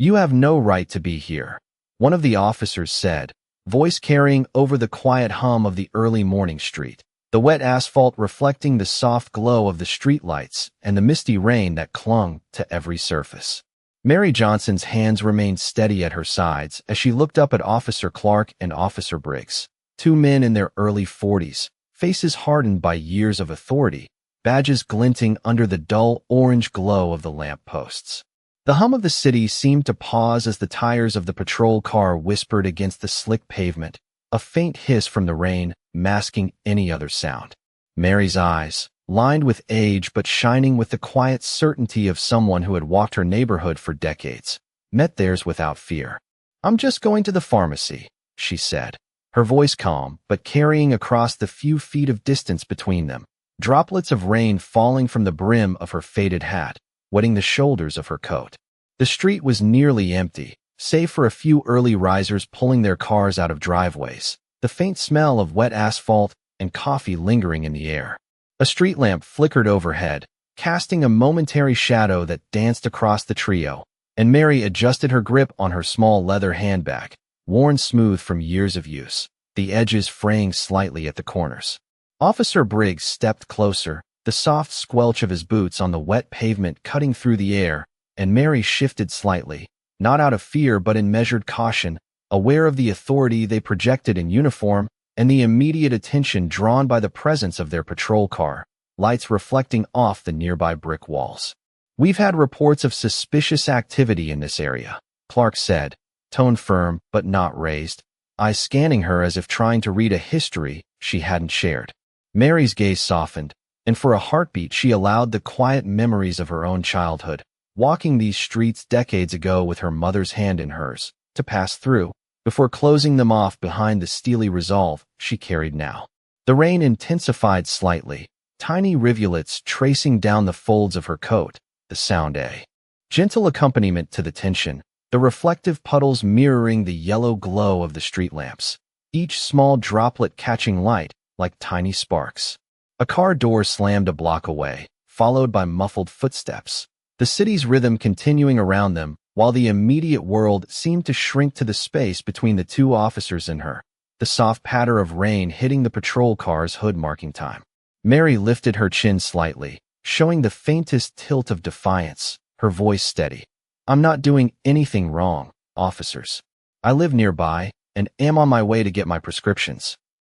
"You have no right to be here," one of the officers said, voice carrying over the quiet hum of the early morning street, the wet asphalt reflecting the soft glow of the streetlights and the misty rain that clung to every surface. Mary Johnson's hands remained steady at her sides as she looked up at Officer Clark and Officer Briggs, two men in their early 40s, faces hardened by years of authority, badges glinting under the dull orange glow of the lamp posts. The hum of the city seemed to pause as the tires of the patrol car whispered against the slick pavement, a faint hiss from the rain masking any other sound. Mary's eyes, lined with age but shining with the quiet certainty of someone who had walked her neighborhood for decades, met theirs without fear. "I'm just going to the pharmacy," she said, her voice calm but carrying across the few feet of distance between them, droplets of rain falling from the brim of her faded hat, wetting the shoulders of her coat. The street was nearly empty, save for a few early risers pulling their cars out of driveways, the faint smell of wet asphalt and coffee lingering in the air. A street lamp flickered overhead, casting a momentary shadow that danced across the trio, and Mary adjusted her grip on her small leather handbag, worn smooth from years of use, the edges fraying slightly at the corners. Officer Briggs stepped closer, the soft squelch of his boots on the wet pavement cutting through the air, and Mary shifted slightly, not out of fear but in measured caution, aware of the authority they projected in uniform and the immediate attention drawn by the presence of their patrol car, lights reflecting off the nearby brick walls. "We've had reports of suspicious activity in this area," Clark said, tone firm but not raised, eyes scanning her as if trying to read a history she hadn't shared. Mary's gaze softened, and for a heartbeat she allowed the quiet memories of her own childhood, walking these streets decades ago with her mother's hand in hers, to pass through, before closing them off behind the steely resolve she carried now. The rain intensified slightly, tiny rivulets tracing down the folds of her coat, the sound a gentle accompaniment to the tension, the reflective puddles mirroring the yellow glow of the street lamps, each small droplet catching light like tiny sparks. A car door slammed a block away, followed by muffled footsteps, the city's rhythm continuing around them, while the immediate world seemed to shrink to the space between the two officers and her, the soft patter of rain hitting the patrol car's hood marking time. Mary lifted her chin slightly, showing the faintest tilt of defiance, her voice steady. "I'm not doing anything wrong, officers. I live nearby and am on my way to get my prescriptions."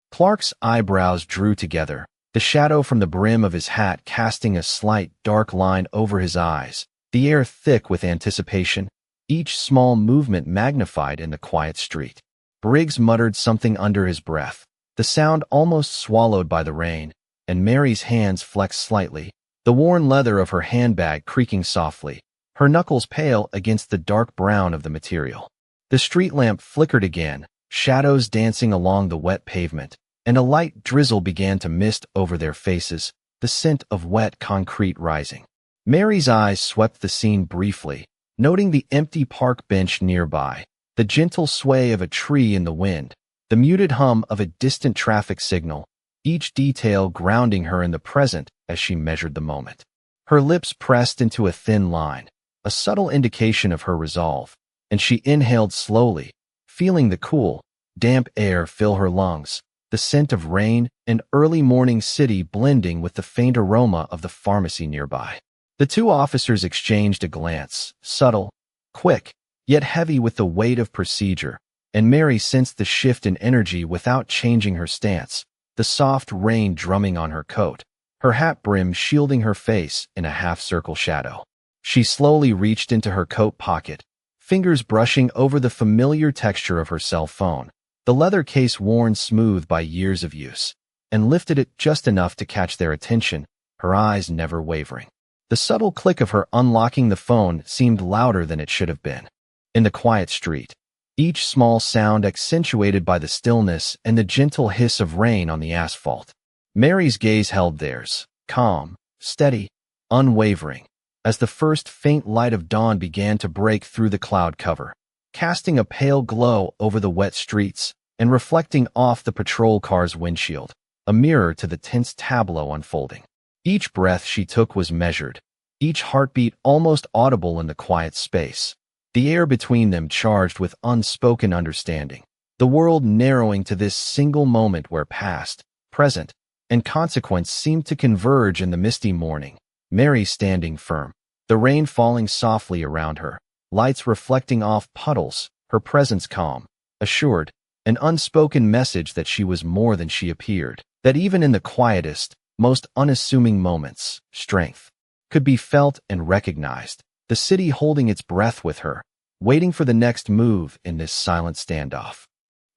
Clark's eyebrows drew together, the shadow from the brim of his hat casting a slight, dark line over his eyes, the air thick with anticipation, each small movement magnified in the quiet street. Briggs muttered something under his breath, the sound almost swallowed by the rain, and Mary's hands flexed slightly, the worn leather of her handbag creaking softly, her knuckles pale against the dark brown of the material. The street lamp flickered again, shadows dancing along the wet pavement, and a light drizzle began to mist over their faces, the scent of wet concrete rising. Mary's eyes swept the scene briefly, noting the empty park bench nearby, the gentle sway of a tree in the wind, the muted hum of a distant traffic signal, each detail grounding her in the present as she measured the moment. Her lips pressed into a thin line, a subtle indication of her resolve, and she inhaled slowly, feeling the cool, damp air fill her lungs, the scent of rain and early morning city blending with the faint aroma of the pharmacy nearby. The two officers exchanged a glance, subtle, quick, yet heavy with the weight of procedure, and Mary sensed the shift in energy without changing her stance, the soft rain drumming on her coat, her hat brim shielding her face in a half-circle shadow. She slowly reached into her coat pocket, fingers brushing over the familiar texture of her cell phone, the leather case worn smooth by years of use, and lifted it just enough to catch their attention, her eyes never wavering. The subtle click of her unlocking the phone seemed louder than it should have been. In the quiet street, each small sound accentuated by the stillness and the gentle hiss of rain on the asphalt. Mary's gaze held theirs, calm, steady, unwavering, as the first faint light of dawn began to break through the cloud cover, casting a pale glow over the wet streets and reflecting off the patrol car's windshield, a mirror to the tense tableau unfolding. Each breath she took was measured, each heartbeat almost audible in the quiet space. the air between them charged with unspoken understanding, the world narrowing to this single moment where past, present, and consequence seemed to converge in the misty morning. Mary standing firm, the rain falling softly around her, lights reflecting off puddles, her presence calm, assured, an unspoken message that she was more than she appeared, that even in the quietest, most unassuming moments, strength could be felt and recognized, the city holding its breath with her, waiting for the next move in this silent standoff.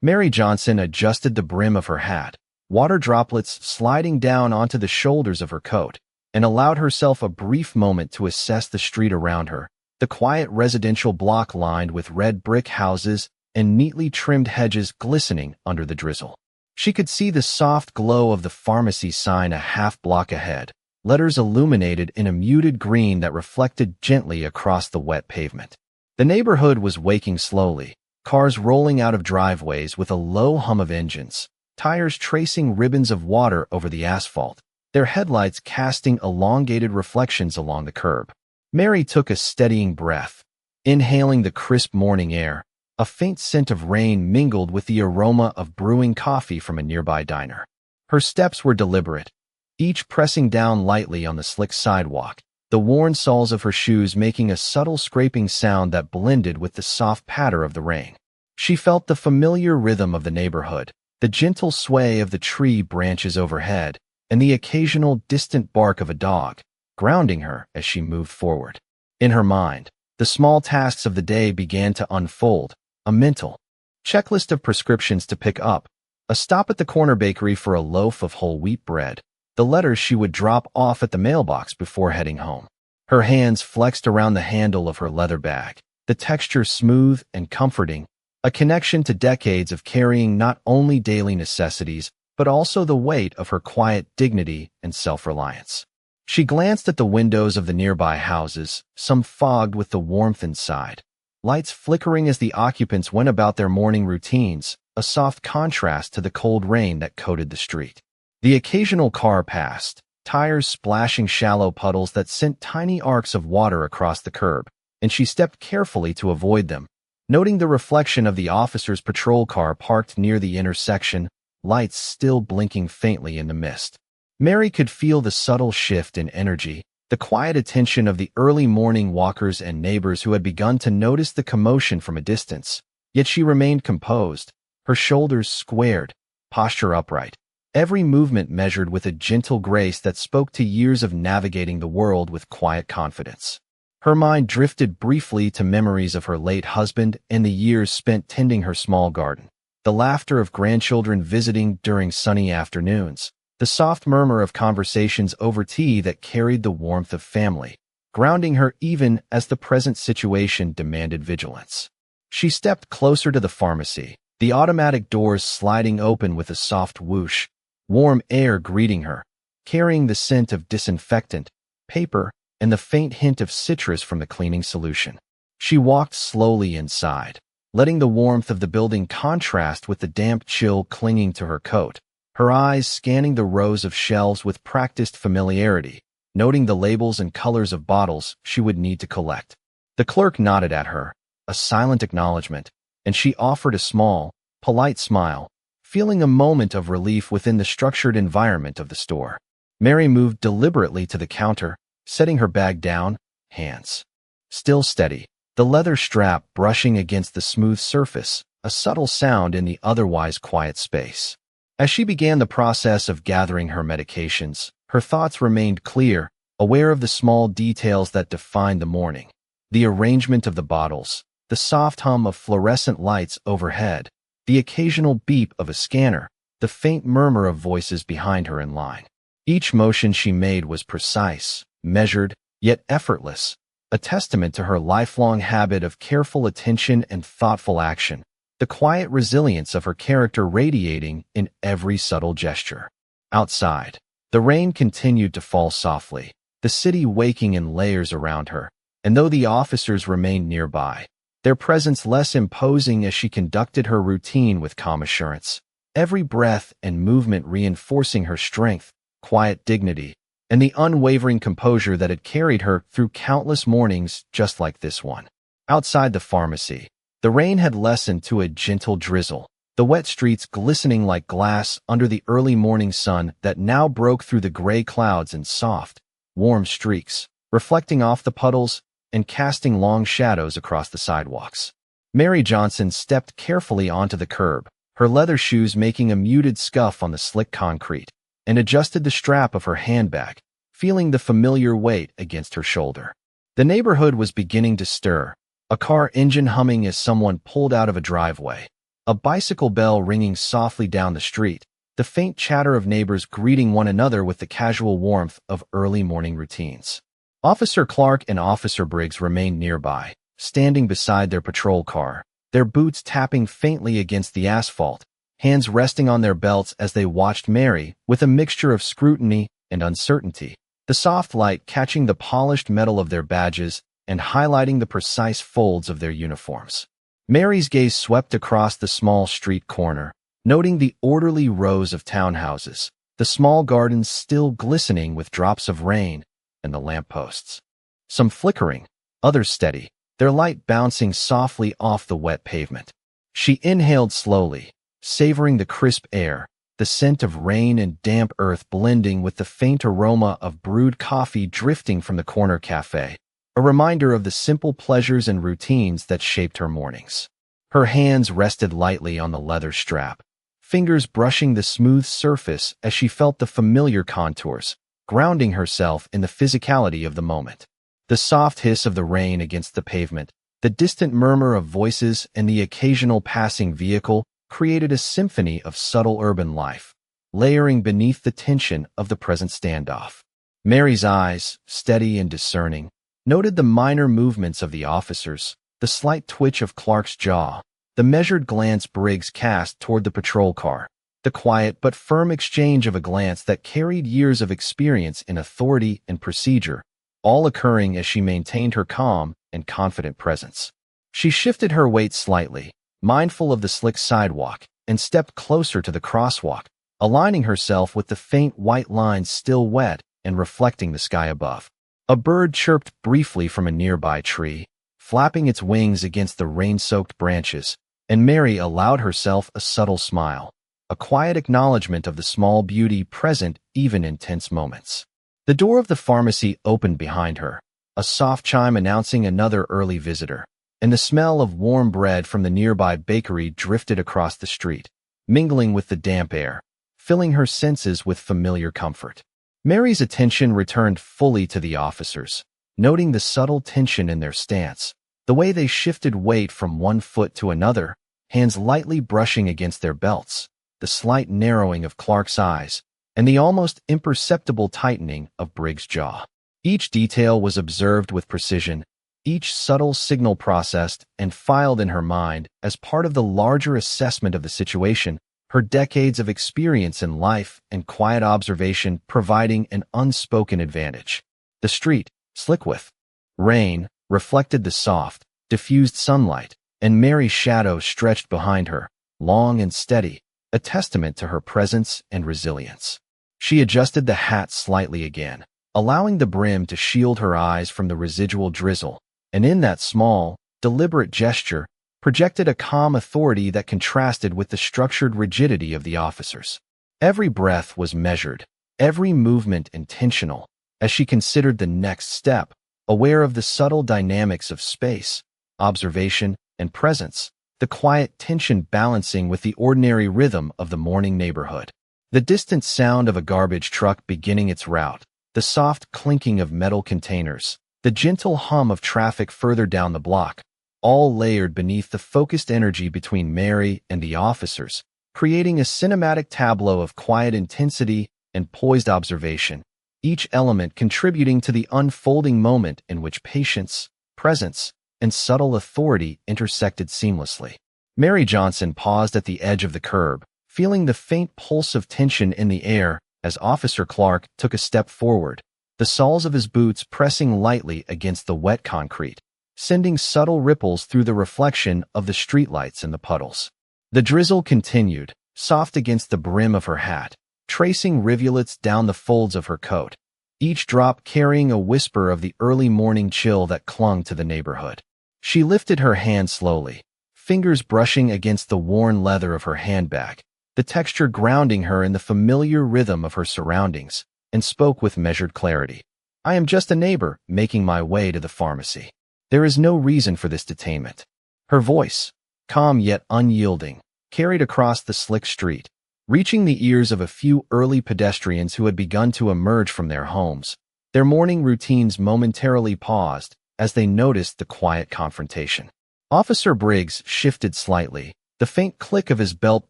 Mary Johnson adjusted the brim of her hat, water droplets sliding down onto the shoulders of her coat, and allowed herself a brief moment to assess the street around her, the quiet residential block lined with red brick houses and neatly trimmed hedges glistening under the drizzle. She could see the soft glow of the pharmacy sign a half-block ahead, letters illuminated in a muted green that reflected gently across the wet pavement. The neighborhood was waking slowly, cars rolling out of driveways with a low hum of engines, tires tracing ribbons of water over the asphalt, their headlights casting elongated reflections along the curb. Mary took a steadying breath, inhaling the crisp morning air. A faint scent of rain mingled with the aroma of brewing coffee from a nearby diner. Her steps were deliberate, each pressing down lightly on the slick sidewalk, the worn soles of her shoes making a subtle scraping sound that blended with the soft patter of the rain. She felt the familiar rhythm of the neighborhood, the gentle sway of the tree branches overhead, and the occasional distant bark of a dog, grounding her as she moved forward. In her mind, the small tasks of the day began to unfold, a mental checklist of prescriptions to pick up, a stop at the corner bakery for a loaf of whole wheat bread, the letters she would drop off at the mailbox before heading home. Her hands flexed around the handle of her leather bag, the texture smooth and comforting, a connection to decades of carrying not only daily necessities, but also the weight of her quiet dignity and self-reliance. She glanced at the windows of the nearby houses, some fogged with the warmth inside, lights flickering as the occupants went about their morning routines, a soft contrast to the cold rain that coated the street. The occasional car passed, tires splashing shallow puddles that sent tiny arcs of water across the curb, and she stepped carefully to avoid them, noting the reflection of the officer's patrol car parked near the intersection, lights still blinking faintly in the mist. Mary could feel the subtle shift in energy, the quiet attention of the early morning walkers and neighbors who had begun to notice the commotion from a distance. Yet she remained composed, her shoulders squared, posture upright, every movement measured with a gentle grace that spoke to years of navigating the world with quiet confidence. Her mind drifted briefly to memories of her late husband and the years spent tending her small garden, the laughter of grandchildren visiting during sunny afternoons, the soft murmur of conversations over tea that carried the warmth of family, grounding her even as the present situation demanded vigilance. She stepped closer to the pharmacy, the automatic doors sliding open with a soft whoosh, warm air greeting her, carrying the scent of disinfectant, paper, and the faint hint of citrus from the cleaning solution. She walked slowly inside, letting the warmth of the building contrast with the damp chill clinging to her coat, her eyes scanning the rows of shelves with practiced familiarity, noting the labels and colors of bottles she would need to collect. The clerk nodded at her, a silent acknowledgement, and she offered a small, polite smile, feeling a moment of relief within the structured environment of the store. Mary moved deliberately to the counter, setting her bag down, hands still steady, the leather strap brushing against the smooth surface, a subtle sound in the otherwise quiet space. As she began the process of gathering her medications, her thoughts remained clear, aware of the small details that defined the morning. The arrangement of the bottles, the soft hum of fluorescent lights overhead, the occasional beep of a scanner, the faint murmur of voices behind her in line. Each motion she made was precise, measured, yet effortless, a testament to her lifelong habit of careful attention and thoughtful action, the quiet resilience of her character radiating in every subtle gesture. Outside, the rain continued to fall softly, the city waking in layers around her, and though the officers remained nearby, their presence less imposing as she conducted her routine with calm assurance, every breath and movement reinforcing her strength, quiet dignity, and the unwavering composure that had carried her through countless mornings just like this one. Outside the pharmacy, the rain had lessened to a gentle drizzle, the wet streets glistening like glass under the early morning sun that now broke through the gray clouds in soft, warm streaks, reflecting off the puddles and casting long shadows across the sidewalks. Mary Johnson stepped carefully onto the curb, her leather shoes making a muted scuff on the slick concrete, and adjusted the strap of her handbag, feeling the familiar weight against her shoulder. The neighborhood was beginning to stir, a car engine humming as someone pulled out of a driveway, a bicycle bell ringing softly down the street, the faint chatter of neighbors greeting one another with the casual warmth of early morning routines. Officer Clark and Officer Briggs remained nearby, standing beside their patrol car, their boots tapping faintly against the asphalt, hands resting on their belts as they watched Mary with a mixture of scrutiny and uncertainty, the soft light catching the polished metal of their badges and highlighting the precise folds of their uniforms. Mary's gaze swept across the small street corner, noting the orderly rows of townhouses, the small gardens still glistening with drops of rain, and the lampposts. Some flickering, others steady, their light bouncing softly off the wet pavement. She inhaled slowly, savoring the crisp air, the scent of rain and damp earth blending with the faint aroma of brewed coffee drifting from the corner cafe, a reminder of the simple pleasures and routines that shaped her mornings. Her hands rested lightly on the leather strap, fingers brushing the smooth surface as she felt the familiar contours, grounding herself in the physicality of the moment. The soft hiss of the rain against the pavement, the distant murmur of voices, and the occasional passing vehicle created a symphony of subtle urban life, layering beneath the tension of the present standoff. Mary's eyes, steady and discerning, noted the minor movements of the officers, the slight twitch of Clark's jaw, the measured glance Briggs cast toward the patrol car, the quiet but firm exchange of a glance that carried years of experience in authority and procedure, all occurring as she maintained her calm and confident presence. She shifted her weight slightly, mindful of the slick sidewalk, and stepped closer to the crosswalk, aligning herself with the faint white lines still wet and reflecting the sky above. A bird chirped briefly from a nearby tree, flapping its wings against the rain-soaked branches, and Mary allowed herself a subtle smile, a quiet acknowledgement of the small beauty present even in tense moments. The door of the pharmacy opened behind her, a soft chime announcing another early visitor, and the smell of warm bread from the nearby bakery drifted across the street, mingling with the damp air, filling her senses with familiar comfort. Mary's attention returned fully to the officers, noting the subtle tension in their stance, the way they shifted weight from one foot to another, hands lightly brushing against their belts, the slight narrowing of Clark's eyes, and the almost imperceptible tightening of Briggs' jaw. Each detail was observed with precision, each subtle signal processed and filed in her mind as part of the larger assessment of the situation, her decades of experience in life and quiet observation providing an unspoken advantage. The street, slick with rain, reflected the soft, diffused sunlight, and Mary's shadow stretched behind her, long and steady, a testament to her presence and resilience. She adjusted the hat slightly again, allowing the brim to shield her eyes from the residual drizzle, and in that small, deliberate gesture, projected a calm authority that contrasted with the structured rigidity of the officers. Every breath was measured, every movement intentional, as she considered the next step, aware of the subtle dynamics of space, observation, and presence, the quiet tension balancing with the ordinary rhythm of the morning neighborhood. The distant sound of a garbage truck beginning its route, the soft clinking of metal containers, the gentle hum of traffic further down the block, all layered beneath the focused energy between Mary and the officers, creating a cinematic tableau of quiet intensity and poised observation, each element contributing to the unfolding moment in which patience, presence, and subtle authority intersected seamlessly. Mary Johnson paused at the edge of the curb, feeling the faint pulse of tension in the air as Officer Clark took a step forward, the soles of his boots pressing lightly against the wet concrete, sending subtle ripples through the reflection of the streetlights and the puddles. The drizzle continued, soft against the brim of her hat, tracing rivulets down the folds of her coat, each drop carrying a whisper of the early morning chill that clung to the neighborhood. She lifted her hand slowly, fingers brushing against the worn leather of her handbag, the texture grounding her in the familiar rhythm of her surroundings, and spoke with measured clarity. I am just a neighbor, making my way to the pharmacy. There is no reason for this detainment. Her voice, calm yet unyielding, carried across the slick street, reaching the ears of a few early pedestrians who had begun to emerge from their homes. Their morning routines momentarily paused as they noticed the quiet confrontation. Officer Briggs shifted slightly, the faint click of his belt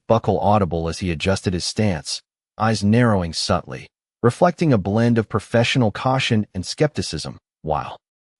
buckle audible as he adjusted his stance, eyes narrowing subtly, reflecting a blend of professional caution and skepticism, while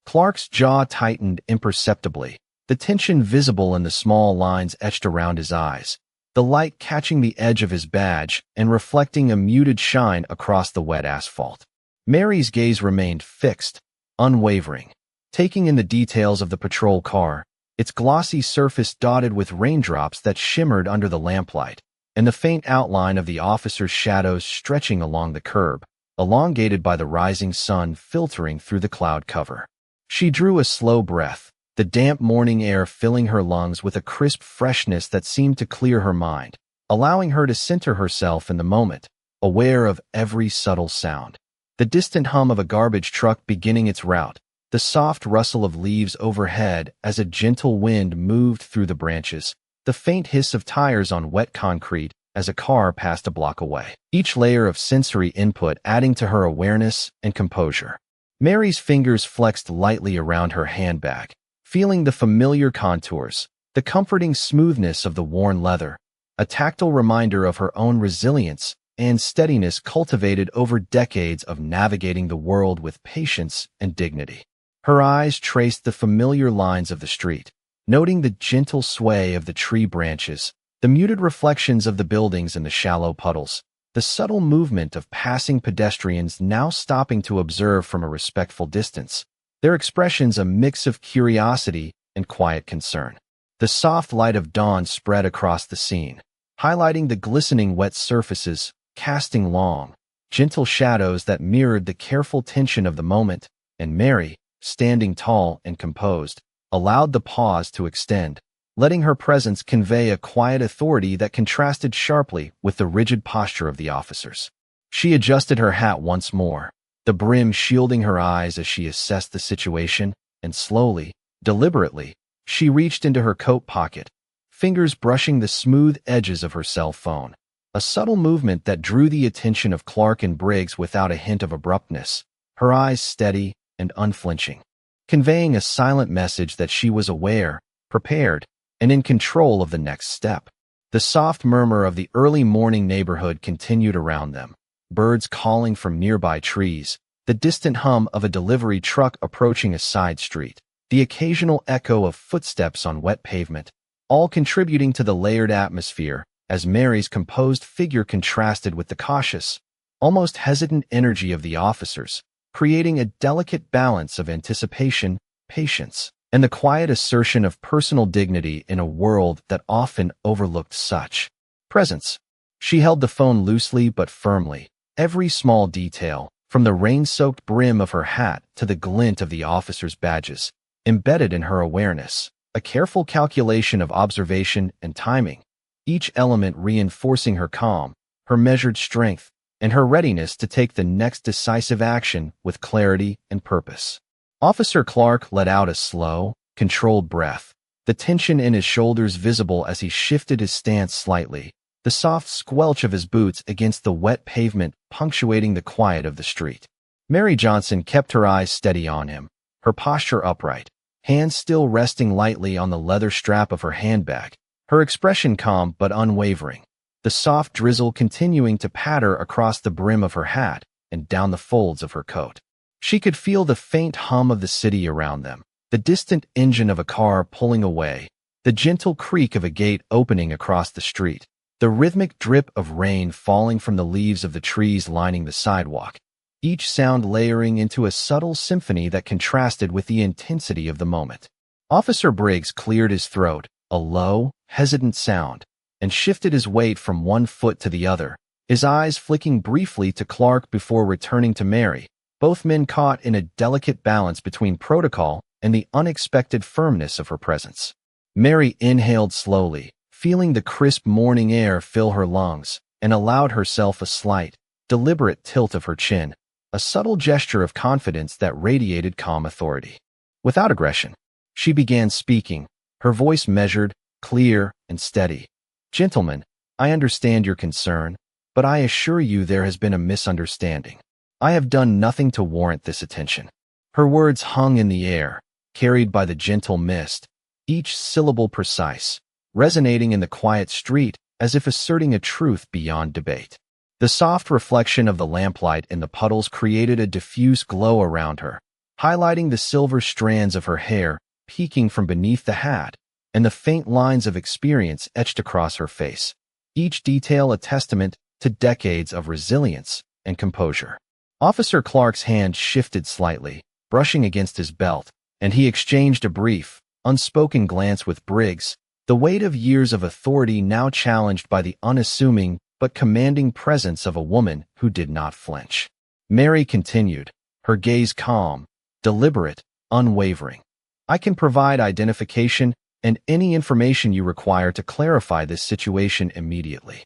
Clark's jaw tightened imperceptibly, the tension visible in the small lines etched around his eyes, the light catching the edge of his badge and reflecting a muted shine across the wet asphalt. Mary's gaze remained fixed, unwavering, taking in the details of the patrol car, its glossy surface dotted with raindrops that shimmered under the lamplight, and the faint outline of the officer's shadows stretching along the curb, elongated by the rising sun filtering through the cloud cover. She drew a slow breath, the damp morning air filling her lungs with a crisp freshness that seemed to clear her mind, allowing her to center herself in the moment, aware of every subtle sound. The distant hum of a garbage truck beginning its route, the soft rustle of leaves overhead as a gentle wind moved through the branches, the faint hiss of tires on wet concrete as a car passed a block away. Each layer of sensory input adding to her awareness and composure. Mary's fingers flexed lightly around her handbag, feeling the familiar contours, the comforting smoothness of the worn leather, a tactile reminder of her own resilience and steadiness cultivated over decades of navigating the world with patience and dignity. Her eyes traced the familiar lines of the street, noting the gentle sway of the tree branches, the muted reflections of the buildings in the shallow puddles, the subtle movement of passing pedestrians now stopping to observe from a respectful distance, their expressions a mix of curiosity and quiet concern. The soft light of dawn spread across the scene, highlighting the glistening wet surfaces, casting long, gentle shadows that mirrored the careful tension of the moment, and Mary, standing tall and composed, allowed the pause to extend, letting her presence convey a quiet authority that contrasted sharply with the rigid posture of the officers. She adjusted her hat once more, the brim shielding her eyes as she assessed the situation, and slowly, deliberately, she reached into her coat pocket, fingers brushing the smooth edges of her cell phone. A subtle movement that drew the attention of Clark and Briggs without a hint of abruptness, her eyes steady and unflinching, conveying a silent message that she was aware, prepared, and in control of the next step. The soft murmur of the early morning neighborhood continued around them, birds calling from nearby trees, the distant hum of a delivery truck approaching a side street, the occasional echo of footsteps on wet pavement, all contributing to the layered atmosphere as Mary's composed figure contrasted with the cautious, almost hesitant energy of the officers, creating a delicate balance of anticipation, patience, and the quiet assertion of personal dignity in a world that often overlooked such presence. She held the phone loosely but firmly, every small detail, from the rain-soaked brim of her hat to the glint of the officers' badges, embedded in her awareness, a careful calculation of observation and timing, each element reinforcing her calm, her measured strength, and her readiness to take the next decisive action with clarity and purpose. Officer Clark let out a slow, controlled breath, the tension in his shoulders visible as he shifted his stance slightly, the soft squelch of his boots against the wet pavement punctuating the quiet of the street. Mary Johnson kept her eyes steady on him, her posture upright, hands still resting lightly on the leather strap of her handbag, her expression calm but unwavering, the soft drizzle continuing to patter across the brim of her hat and down the folds of her coat. She could feel the faint hum of the city around them, the distant engine of a car pulling away, the gentle creak of a gate opening across the street, the rhythmic drip of rain falling from the leaves of the trees lining the sidewalk, each sound layering into a subtle symphony that contrasted with the intensity of the moment. Officer Briggs cleared his throat, a low, hesitant sound, and shifted his weight from one foot to the other, his eyes flicking briefly to Clark before returning to Mary, both men caught in a delicate balance between protocol and the unexpected firmness of her presence. Mary inhaled slowly, feeling the crisp morning air fill her lungs, and allowed herself a slight, deliberate tilt of her chin, a subtle gesture of confidence that radiated calm authority. Without aggression, she began speaking, her voice measured, clear, and steady. "Gentlemen, I understand your concern, but I assure you there has been a misunderstanding. I have done nothing to warrant this attention." Her words hung in the air, carried by the gentle mist, each syllable precise, resonating in the quiet street as if asserting a truth beyond debate. The soft reflection of the lamplight in the puddles created a diffuse glow around her, highlighting the silver strands of her hair peeking from beneath the hat and the faint lines of experience etched across her face, each detail a testament to decades of resilience and composure. Officer Clark's hand shifted slightly, brushing against his belt, and he exchanged a brief, unspoken glance with Briggs, the weight of years of authority now challenged by the unassuming but commanding presence of a woman who did not flinch. Mary continued, her gaze calm, deliberate, unwavering. "I can provide identification and any information you require to clarify this situation immediately."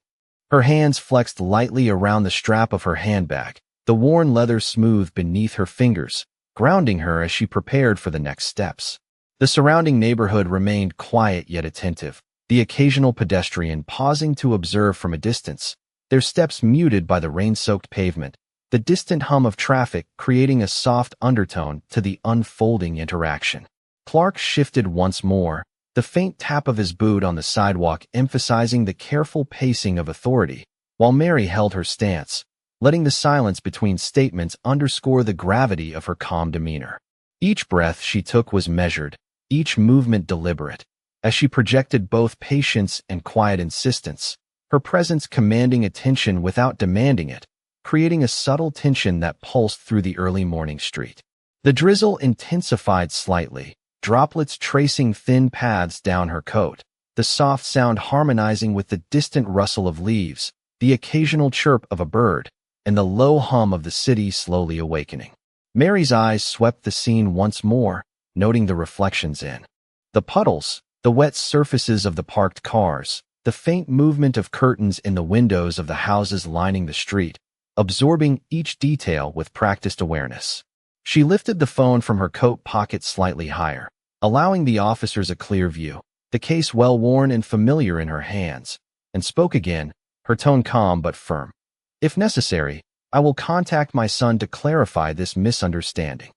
Her hands flexed lightly around the strap of her handbag, the worn leather smooth beneath her fingers, grounding her as she prepared for the next steps. The surrounding neighborhood remained quiet yet attentive, the occasional pedestrian pausing to observe from a distance, their steps muted by the rain-soaked pavement, the distant hum of traffic creating a soft undertone to the unfolding interaction. Clark shifted once more, the faint tap of his boot on the sidewalk emphasizing the careful pacing of authority, while Mary held her stance, letting the silence between statements underscore the gravity of her calm demeanor. Each breath she took was measured, each movement deliberate, as she projected both patience and quiet insistence, her presence commanding attention without demanding it, creating a subtle tension that pulsed through the early morning street. The drizzle intensified slightly, droplets tracing thin paths down her coat, the soft sound harmonizing with the distant rustle of leaves, the occasional chirp of a bird, and the low hum of the city slowly awakening. Mary's eyes swept the scene once more, noting the reflections in the puddles, the wet surfaces of the parked cars, the faint movement of curtains in the windows of the houses lining the street, absorbing each detail with practiced awareness. She lifted the phone from her coat pocket slightly higher, allowing the officers a clear view, the case well-worn and familiar in her hands, and spoke again, her tone calm but firm. "If necessary, I will contact my son to clarify this misunderstanding."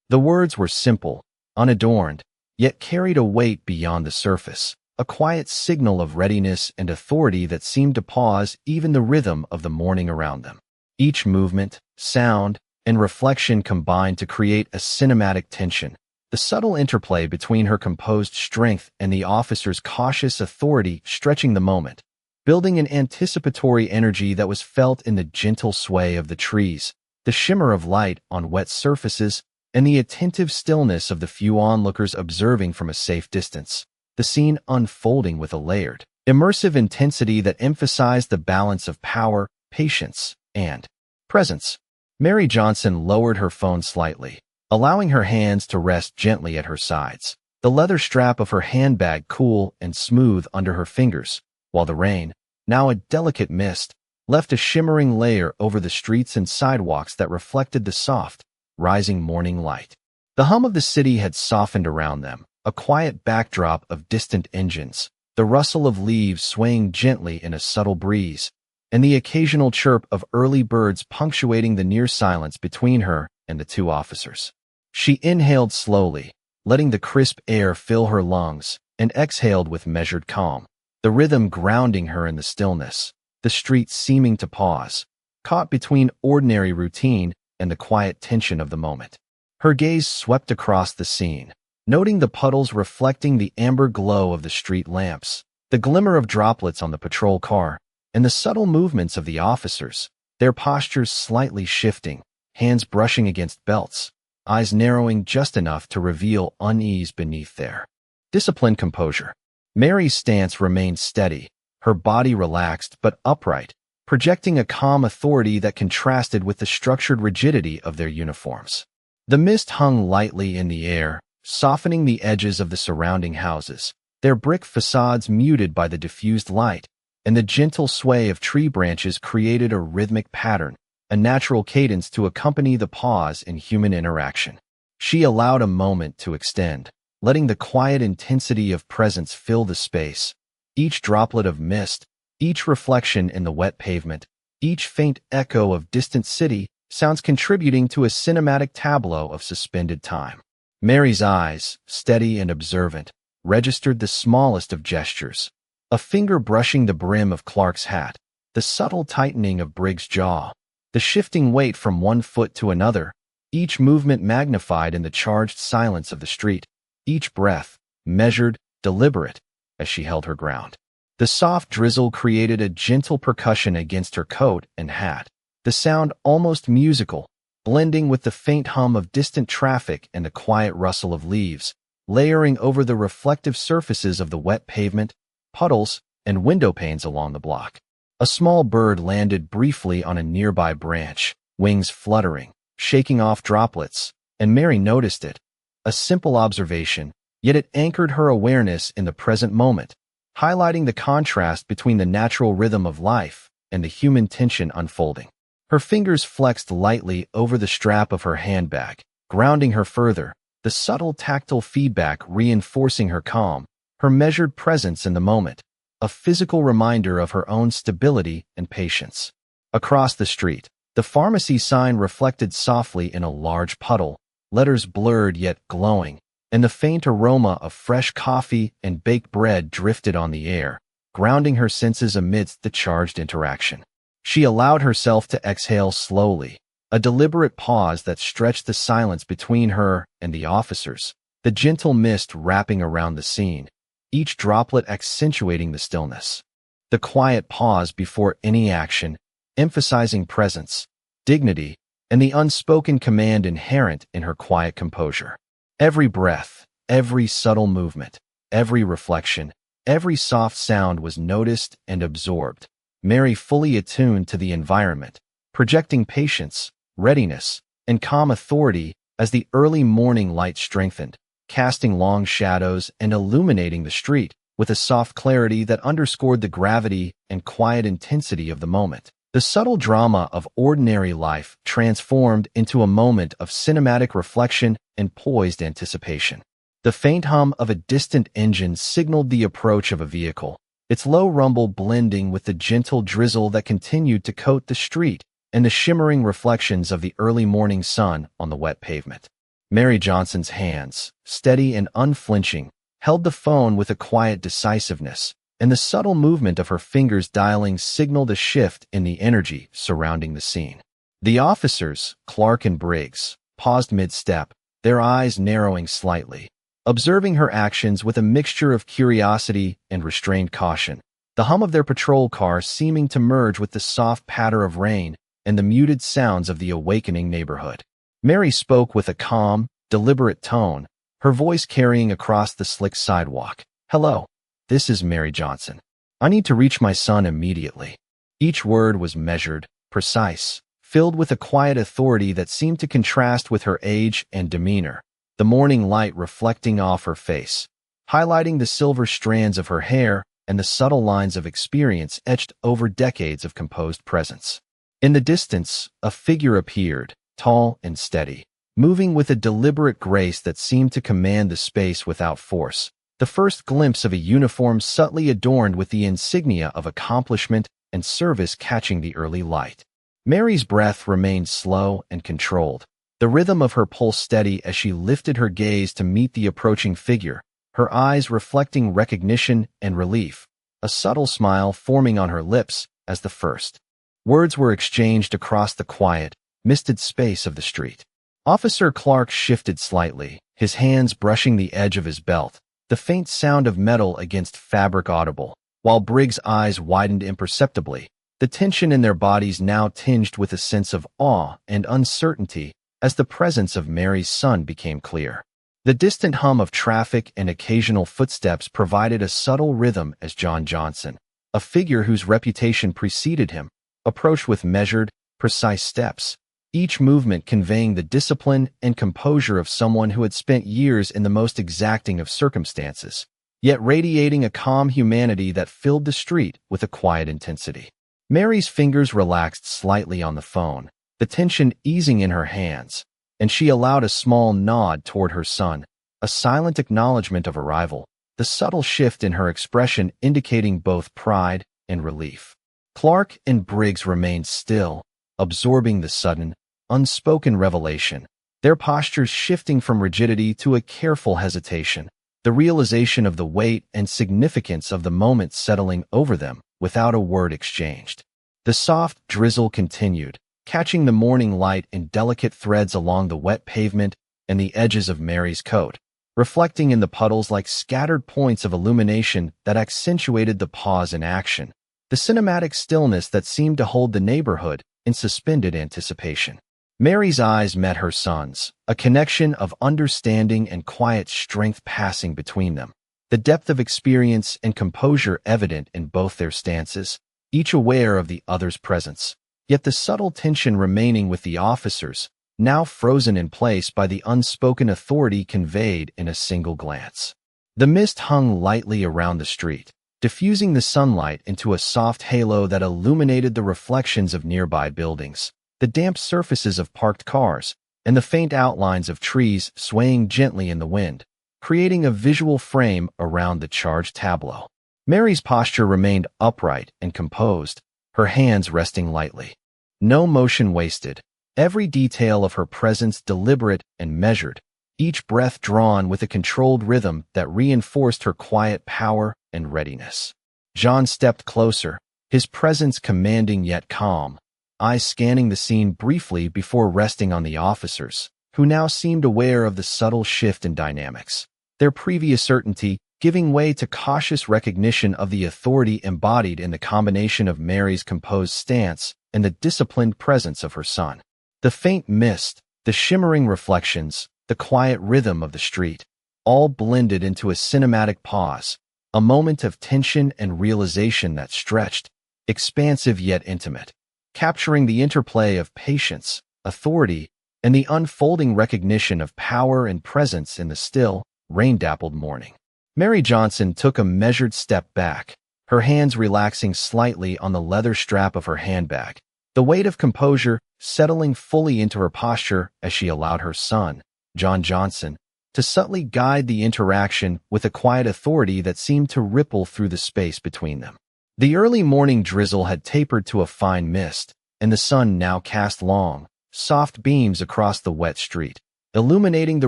The words were simple, unadorned, yet carried a weight beyond the surface, a quiet signal of readiness and authority that seemed to pause even the rhythm of the morning around them. Each movement, sound, and reflection combined to create a cinematic tension, the subtle interplay between her composed strength and the officer's cautious authority stretching the moment, building an anticipatory energy that was felt in the gentle sway of the trees, the shimmer of light on wet surfaces, and the attentive stillness of the few onlookers observing from a safe distance, the scene unfolding with a layered, immersive intensity that emphasized the balance of power, patience, and presence. Mary Johnson lowered her phone slightly, allowing her hands to rest gently at her sides, the leather strap of her handbag cool and smooth under her fingers, while the rain, now a delicate mist, left a shimmering layer over the streets and sidewalks that reflected the soft, rising morning light. The hum of the city had softened around them, a quiet backdrop of distant engines, the rustle of leaves swaying gently in a subtle breeze, and the occasional chirp of early birds punctuating the near silence between her and the two officers. She inhaled slowly, letting the crisp air fill her lungs, and exhaled with measured calm, the rhythm grounding her in the stillness, the street seeming to pause, caught between ordinary routine and the quiet tension of the moment. Her gaze swept across the scene, noting the puddles reflecting the amber glow of the street lamps, the glimmer of droplets on the patrol car, and the subtle movements of the officers, their postures slightly shifting, hands brushing against belts, eyes narrowing just enough to reveal unease beneath their disciplined composure. Mary's stance remained steady, her body relaxed but upright, projecting a calm authority that contrasted with the structured rigidity of their uniforms. The mist hung lightly in the air, softening the edges of the surrounding houses, their brick facades muted by the diffused light, and the gentle sway of tree branches created a rhythmic pattern, a natural cadence to accompany the pause in human interaction. She allowed a moment to extend, letting the quiet intensity of presence fill the space. Each droplet of mist, each reflection in the wet pavement, each faint echo of distant city sounds contributing to a cinematic tableau of suspended time. Mary's eyes, steady and observant, registered the smallest of gestures. A finger brushing the brim of Clark's hat, the subtle tightening of Briggs' jaw, the shifting weight from one foot to another, each movement magnified in the charged silence of the street, each breath, measured, deliberate, as she held her ground. The soft drizzle created a gentle percussion against her coat and hat, the sound almost musical, blending with the faint hum of distant traffic and the quiet rustle of leaves, layering over the reflective surfaces of the wet pavement, puddles, and window panes along the block. A small bird landed briefly on a nearby branch, wings fluttering, shaking off droplets, and Mary noticed it. A simple observation, yet it anchored her awareness in the present moment, highlighting the contrast between the natural rhythm of life and the human tension unfolding. Her fingers flexed lightly over the strap of her handbag, grounding her further, the subtle tactile feedback reinforcing her calm, her measured presence in the moment, a physical reminder of her own stability and patience. Across the street, the pharmacy sign reflected softly in a large puddle, letters blurred yet glowing, and the faint aroma of fresh coffee and baked bread drifted on the air, grounding her senses amidst the charged interaction. She allowed herself to exhale slowly, a deliberate pause that stretched the silence between her and the officers, the gentle mist wrapping around the scene, each droplet accentuating the stillness. The quiet pause before any action, emphasizing presence, dignity, and the unspoken command inherent in her quiet composure. Every breath, every subtle movement, every reflection, every soft sound was noticed and absorbed, Mary fully attuned to the environment, projecting patience, readiness, and calm authority as the early morning light strengthened, casting long shadows and illuminating the street with a soft clarity that underscored the gravity and quiet intensity of the moment. The subtle drama of ordinary life transformed into a moment of cinematic reflection and poised anticipation. The faint hum of a distant engine signaled the approach of a vehicle, its low rumble blending with the gentle drizzle that continued to coat the street and the shimmering reflections of the early morning sun on the wet pavement. Mary Johnson's hands, steady and unflinching, held the phone with a quiet decisiveness, and the subtle movement of her fingers dialing signaled a shift in the energy surrounding the scene. The officers, Clark and Briggs, paused mid-step, their eyes narrowing slightly, observing her actions with a mixture of curiosity and restrained caution, the hum of their patrol car seeming to merge with the soft patter of rain and the muted sounds of the awakening neighborhood. Mary spoke with a calm, deliberate tone, her voice carrying across the slick sidewalk. "Hello. This is Mary Johnson. I need to reach my son immediately." Each word was measured, precise, filled with a quiet authority that seemed to contrast with her age and demeanor, the morning light reflecting off her face, highlighting the silver strands of her hair and the subtle lines of experience etched over decades of composed presence. In the distance, a figure appeared, tall and steady, moving with a deliberate grace that seemed to command the space without force, the first glimpse of a uniform subtly adorned with the insignia of accomplishment and service catching the early light. Mary's breath remained slow and controlled, the rhythm of her pulse steady as she lifted her gaze to meet the approaching figure, her eyes reflecting recognition and relief, a subtle smile forming on her lips as the first words were exchanged across the quiet, misted space of the street. Officer Clark shifted slightly, his hands brushing the edge of his belt, the faint sound of metal against fabric audible, while Briggs' eyes widened imperceptibly, the tension in their bodies now tinged with a sense of awe and uncertainty as the presence of Mary's son became clear. The distant hum of traffic and occasional footsteps provided a subtle rhythm as John Johnson, a figure whose reputation preceded him, approached with measured, precise steps, each movement conveying the discipline and composure of someone who had spent years in the most exacting of circumstances, yet radiating a calm humanity that filled the street with a quiet intensity. Mary's fingers relaxed slightly on the phone, the tension easing in her hands, and she allowed a small nod toward her son, a silent acknowledgement of arrival, the subtle shift in her expression indicating both pride and relief. Clark and Briggs remained still, absorbing the sudden, unspoken revelation, their postures shifting from rigidity to a careful hesitation, the realization of the weight and significance of the moment settling over them without a word exchanged. The soft drizzle continued, catching the morning light in delicate threads along the wet pavement and the edges of Mary's coat, reflecting in the puddles like scattered points of illumination that accentuated the pause in action, the cinematic stillness that seemed to hold the neighborhood in suspended anticipation. Mary's eyes met her son's, a connection of understanding and quiet strength passing between them, the depth of experience and composure evident in both their stances, each aware of the other's presence, yet the subtle tension remaining with the officers, now frozen in place by the unspoken authority conveyed in a single glance. The mist hung lightly around the street, diffusing the sunlight into a soft halo that illuminated the reflections of nearby buildings, the damp surfaces of parked cars, and the faint outlines of trees swaying gently in the wind, creating a visual frame around the charged tableau. Mary's posture remained upright and composed, her hands resting lightly. No motion wasted, every detail of her presence deliberate and measured, each breath drawn with a controlled rhythm that reinforced her quiet power and readiness. John stepped closer, his presence commanding yet calm, eyes scanning the scene briefly before resting on the officers, who now seemed aware of the subtle shift in dynamics, their previous certainty giving way to cautious recognition of the authority embodied in the combination of Mary's composed stance and the disciplined presence of her son. The faint mist, the shimmering reflections, the quiet rhythm of the street, all blended into a cinematic pause, a moment of tension and realization that stretched, expansive yet intimate, capturing the interplay of patience, authority, and the unfolding recognition of power and presence in the still, rain-dappled morning. Mary Johnson took a measured step back, her hands relaxing slightly on the leather strap of her handbag, the weight of composure settling fully into her posture as she allowed her son, John Johnson, to subtly guide the interaction with a quiet authority that seemed to ripple through the space between them. The early morning drizzle had tapered to a fine mist, and the sun now cast long, soft beams across the wet street, illuminating the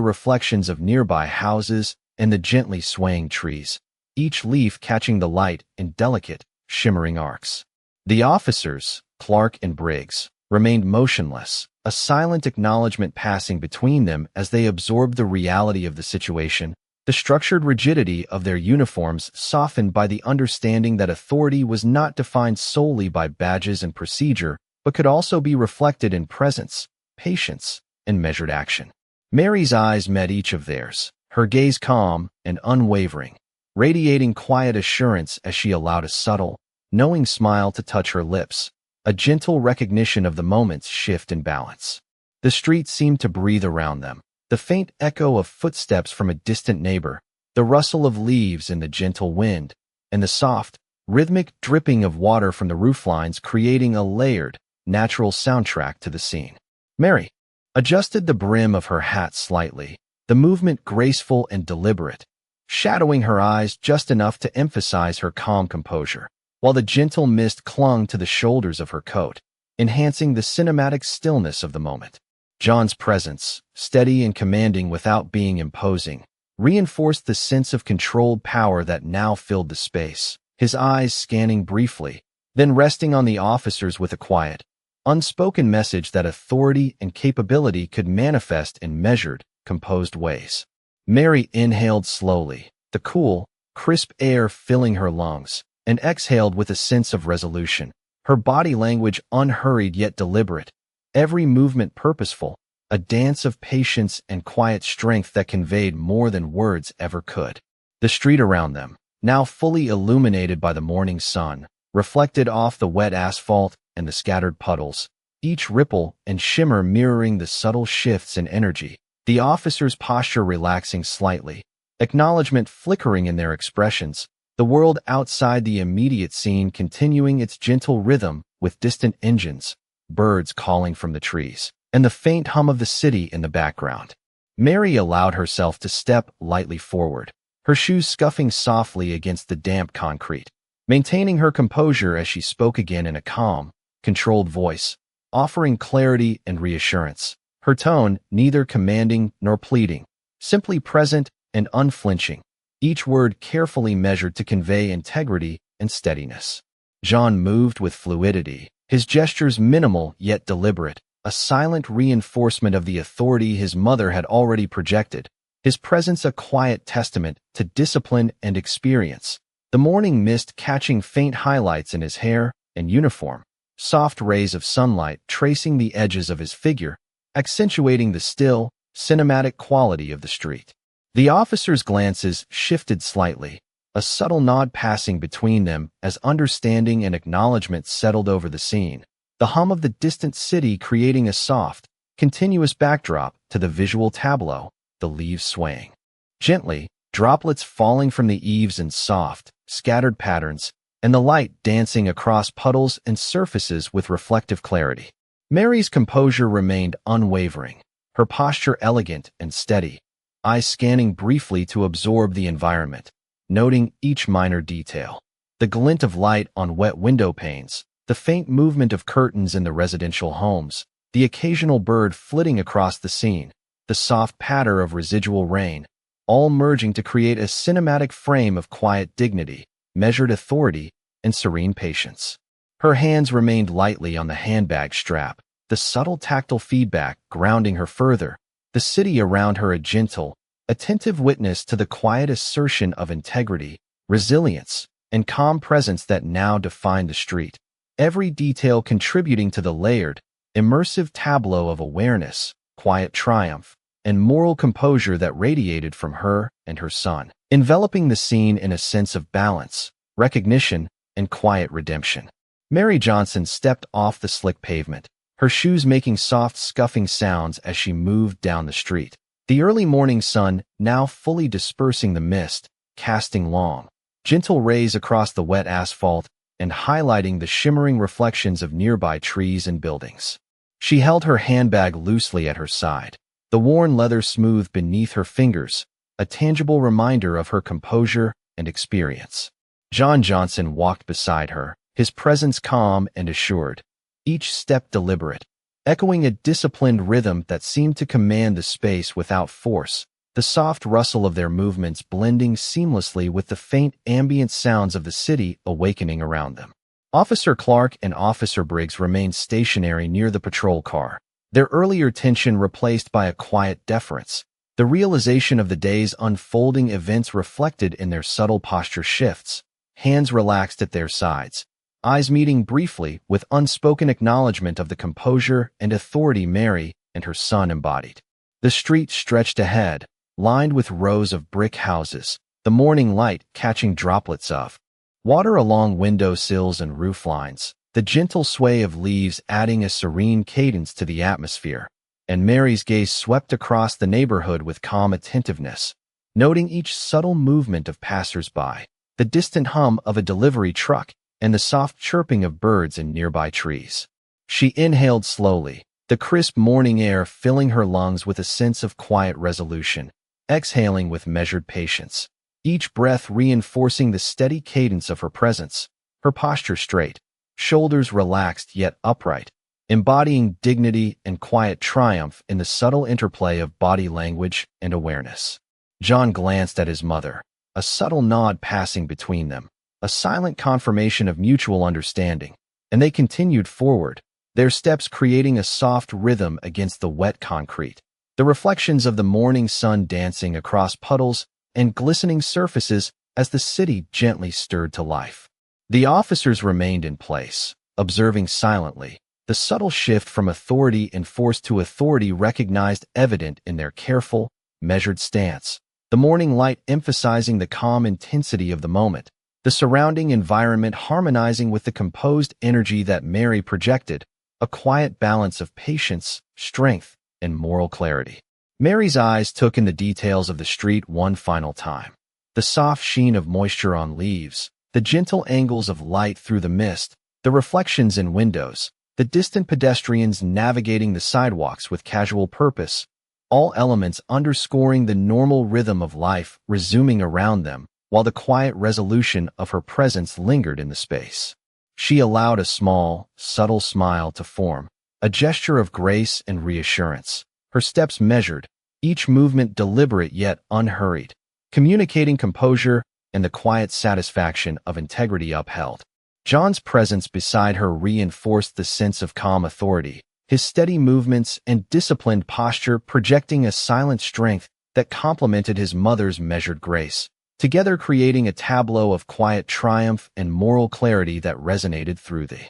reflections of nearby houses and the gently swaying trees, each leaf catching the light in delicate, shimmering arcs. The officers, Clark and Briggs, remained motionless, a silent acknowledgement passing between them as they absorbed the reality of the situation, the structured rigidity of their uniforms softened by the understanding that authority was not defined solely by badges and procedure, but could also be reflected in presence, patience, and measured action. Mary's eyes met each of theirs, her gaze calm and unwavering, radiating quiet assurance as she allowed a subtle, knowing smile to touch her lips, a gentle recognition of the moment's shift in balance. The street seemed to breathe around them, the faint echo of footsteps from a distant neighbor, the rustle of leaves in the gentle wind, and the soft, rhythmic dripping of water from the rooflines creating a layered, natural soundtrack to the scene. Mary adjusted the brim of her hat slightly, the movement graceful and deliberate, shadowing her eyes just enough to emphasize her calm composure, while the gentle mist clung to the shoulders of her coat, enhancing the cinematic stillness of the moment. John's presence, steady and commanding without being imposing, reinforced the sense of controlled power that now filled the space, his eyes scanning briefly, then resting on the officers with a quiet, unspoken message that authority and capability could manifest in measured, composed ways. Mary inhaled slowly, the cool, crisp air filling her lungs, and exhaled with a sense of resolution, her body language unhurried yet deliberate, every movement purposeful, a dance of patience and quiet strength that conveyed more than words ever could. The street around them, now fully illuminated by the morning sun, reflected off the wet asphalt and the scattered puddles, each ripple and shimmer mirroring the subtle shifts in energy. The officer's posture relaxing slightly, acknowledgement flickering in their expressions, the world outside the immediate scene continuing its gentle rhythm with distant engines, birds calling from the trees, and the faint hum of the city in the background. Mary allowed herself to step lightly forward, her shoes scuffing softly against the damp concrete, maintaining her composure as she spoke again in a calm, controlled voice, offering clarity and reassurance. Her tone neither commanding nor pleading, simply present and unflinching, each word carefully measured to convey integrity and steadiness. John moved with fluidity, his gestures minimal yet deliberate, a silent reinforcement of the authority his mother had already projected, his presence a quiet testament to discipline and experience. The morning mist catching faint highlights in his hair and uniform, soft rays of sunlight tracing the edges of his figure, accentuating the still, cinematic quality of the street. The officer's glances shifted slightly, a subtle nod passing between them as understanding and acknowledgement settled over the scene, the hum of the distant city creating a soft, continuous backdrop to the visual tableau, the leaves swaying gently, droplets falling from the eaves in soft, scattered patterns, and the light dancing across puddles and surfaces with reflective clarity. Mary's composure remained unwavering, her posture elegant and steady, eyes scanning briefly to absorb the environment, noting each minor detail. The glint of light on wet window panes, the faint movement of curtains in the residential homes, the occasional bird flitting across the scene, the soft patter of residual rain, all merging to create a cinematic frame of quiet dignity, measured authority, and serene patience. Her hands remained lightly on the handbag strap, the subtle tactile feedback grounding her further, the city around her a gentle, attentive witness to the quiet assertion of integrity, resilience, and calm presence that now defined the street, every detail contributing to the layered, immersive tableau of awareness, quiet triumph, and moral composure that radiated from her and her son, enveloping the scene in a sense of balance, recognition, and quiet redemption. Mary Johnson stepped off the slick pavement, her shoes making soft scuffing sounds as she moved down the street. The early morning sun now fully dispersing the mist, casting long, gentle rays across the wet asphalt and highlighting the shimmering reflections of nearby trees and buildings. She held her handbag loosely at her side, the worn leather smooth beneath her fingers, a tangible reminder of her composure and experience. John Johnson walked beside her, his presence calm and assured, each step deliberate, echoing a disciplined rhythm that seemed to command the space without force, the soft rustle of their movements blending seamlessly with the faint ambient sounds of the city awakening around them. Officer Clark and Officer Briggs remained stationary near the patrol car, their earlier tension replaced by a quiet deference, the realization of the day's unfolding events reflected in their subtle posture shifts, hands relaxed at their sides, eyes meeting briefly with unspoken acknowledgement of the composure and authority Mary and her son embodied. The street stretched ahead, lined with rows of brick houses, the morning light catching droplets of water along window sills and roof lines, the gentle sway of leaves adding a serene cadence to the atmosphere, and Mary's gaze swept across the neighborhood with calm attentiveness, noting each subtle movement of passers-by, the distant hum of a delivery truck, and the soft chirping of birds in nearby trees. She inhaled slowly, the crisp morning air filling her lungs with a sense of quiet resolution, exhaling with measured patience, each breath reinforcing the steady cadence of her presence, her posture straight, shoulders relaxed yet upright, embodying dignity and quiet triumph in the subtle interplay of body language and awareness. John glanced at his mother, a subtle nod passing between them, a silent confirmation of mutual understanding, and they continued forward, their steps creating a soft rhythm against the wet concrete, the reflections of the morning sun dancing across puddles and glistening surfaces as the city gently stirred to life. The officers remained in place, observing silently, the subtle shift from authority enforced to authority recognized evident in their careful, measured stance, the morning light emphasizing the calm intensity of the moment, the surrounding environment harmonizing with the composed energy that Mary projected, a quiet balance of patience, strength, and moral clarity. Mary's eyes took in the details of the street one final time. The soft sheen of moisture on leaves, the gentle angles of light through the mist, the reflections in windows, the distant pedestrians navigating the sidewalks with casual purpose, all elements underscoring the normal rhythm of life resuming around them, while the quiet resolution of her presence lingered in the space. She allowed a small, subtle smile to form, a gesture of grace and reassurance, her steps measured, each movement deliberate yet unhurried, communicating composure and the quiet satisfaction of integrity upheld. John's presence beside her reinforced the sense of calm authority, his steady movements and disciplined posture projecting a silent strength that complemented his mother's measured grace, together creating a tableau of quiet triumph and moral clarity that resonated through the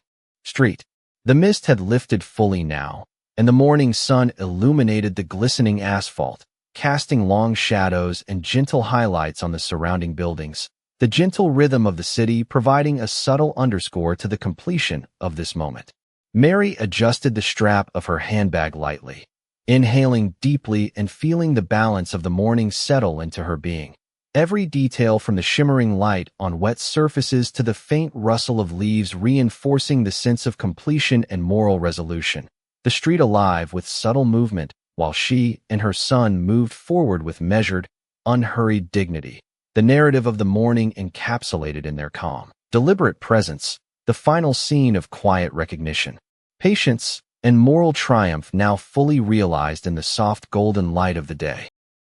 street. The mist had lifted fully now, and the morning sun illuminated the glistening asphalt, casting long shadows and gentle highlights on the surrounding buildings, the gentle rhythm of the city providing a subtle underscore to the completion of this moment. Mary adjusted the strap of her handbag lightly, inhaling deeply and feeling the balance of the morning settle into her being. Every detail from the shimmering light on wet surfaces to the faint rustle of leaves reinforcing the sense of completion and moral resolution. The street alive with subtle movement, while she and her son moved forward with measured, unhurried dignity. The narrative of the morning encapsulated in their calm, deliberate presence, the final scene of quiet recognition, patience, and moral triumph now fully realized in the soft golden light of the day.